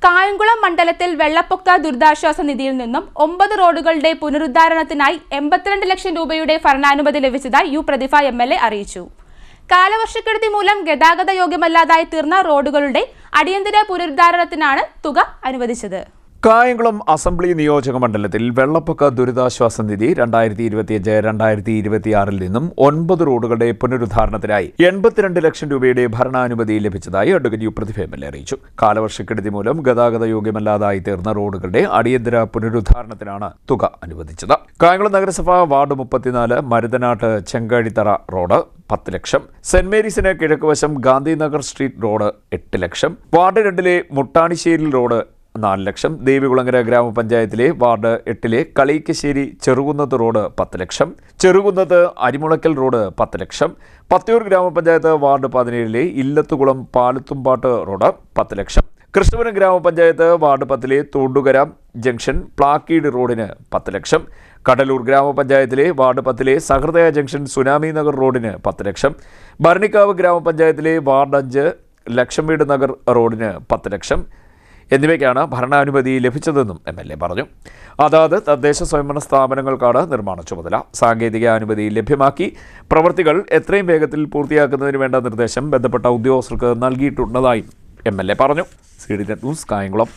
കായംകുളം മണ്ഡലത്തിൽ വെള്ളപ്പൊക്ക ദുരിതാശ്വാസ നിധിയിൽ നിന്നും 9 റോഡുകളുടെ പുനരുദ്ധാരണത്തിനായി 82 ലക്ഷം രൂപയുടെ ഭരണാനുമതി ലഭിച്ചതായി യു പ്രതിഭ MLA അറിയിച്ചു. കാലവർഷക്കെടുതി മൂലം ഗതാഗത യോഗ്യമല്ലാതായി തീർന്ന റോഡുകളുടെ അടിയന്തര പുനരുദ്ധാരണത്തിനാണ് തുക അനുവദിച്ചത്. കായംകുളം അസംബ്ലി നിയോജക മണ്ഡലത്തിൽ വെള്ളപ്പൊക്ക ദുരിതാശ്വാസ നിധി 2025-2026 നിന്നും 9 റോഡുകളുടെ പുനരുദ്ധാരണത്തിനായി 82 ലക്ഷം രൂപയുടെ ഭരണാനുമതി ലഭിച്ചതായി അഡ്വക്കേറ്റ് യു പ്രതിഭ MLA അറിയിച്ചു. കാലവർഷക്കെടുതി മൂലം ഗതാഗത യോഗ്യമല്ലാതായി തീർന്ന റോഡുകളുടെ അടിയന്തര പുനരുദ്ധാരണത്തിനാണ് തുക അനുവദിച്ചത്. കായംകുളം നഗരസഭ വാർഡ് 34 മരുതനാട്ട് ചെങ്കാഴിത്തറ റോഡ് 10 ലക്ഷം, സെന്റ് മേരീസിന് കിഴക്കുവശം ഗാന്ധിനഗർ സ്ട്രീറ്റ് റോഡ് 8 ലക്ഷം, വാർഡ് 2 മുട്ടാണിശ്ശേരി റോഡ് 4 ലക്ഷം, ദേവികുളങ്ങര ഗ്രാമപഞ്ചായത്തിലെ വാർഡ് 8 കളീക്കശ്ശേരി ചെറുകുന്നത്ത് റോഡ് 10 ലക്ഷം, ചെറുകുന്നത്ത് അരിമുളക്കൽ റോഡ് 10 ലക്ഷം, പത്തിയൂർ ഗ്രാമപഞ്ചായത്ത് വാർഡ് 17 ഇല്ലത്തുകുളം പാലത്തുംപാട്ട് റോഡ് 10 ലക്ഷം, കൃഷ്ണപുരം ഗ്രാമപഞ്ചായത്ത് വാർഡ് 10 തോണ്ടുകര ജംഗ്ഷൻ പ്ലാക്കീഡ് റോഡിന് 10 ലക്ഷം, കടലൂർ ഗ്രാമപഞ്ചായത്തിലെ വാർഡ് 10 സഹൃദയ ജംഗ്ഷൻ സുനാമി നഗർ റോഡിന് 10 ലക്ഷം, ഭരണിക്കാവ് ഗ്രാമപഞ്ചായത്തിലെ വാർഡ് 5 ലക്ഷംവീട് നഗർ റോഡിന് 10 ലക്ഷം എന്നിവയ്ക്കാണ് ഭരണാനുമതി ലഭിച്ചതെന്നും MLA പറഞ്ഞു. അതാത് തദ്ദേശ സ്വയംഭരണ സ്ഥാപനങ്ങൾക്കാണ് നിർമ്മാണ ചുമതല. സാങ്കേതിക അനുമതി ലഭ്യമാക്കി പ്രവൃത്തികൾ എത്രയും വേഗത്തിൽ പൂർത്തിയാക്കുന്നതിന് വേണ്ട നിർദ്ദേശം ബന്ധപ്പെട്ട ഉദ്യോഗസ്ഥർക്ക് നൽകിയിട്ടുള്ളതായും MLA പറഞ്ഞു. CDNet news Kayamkulam.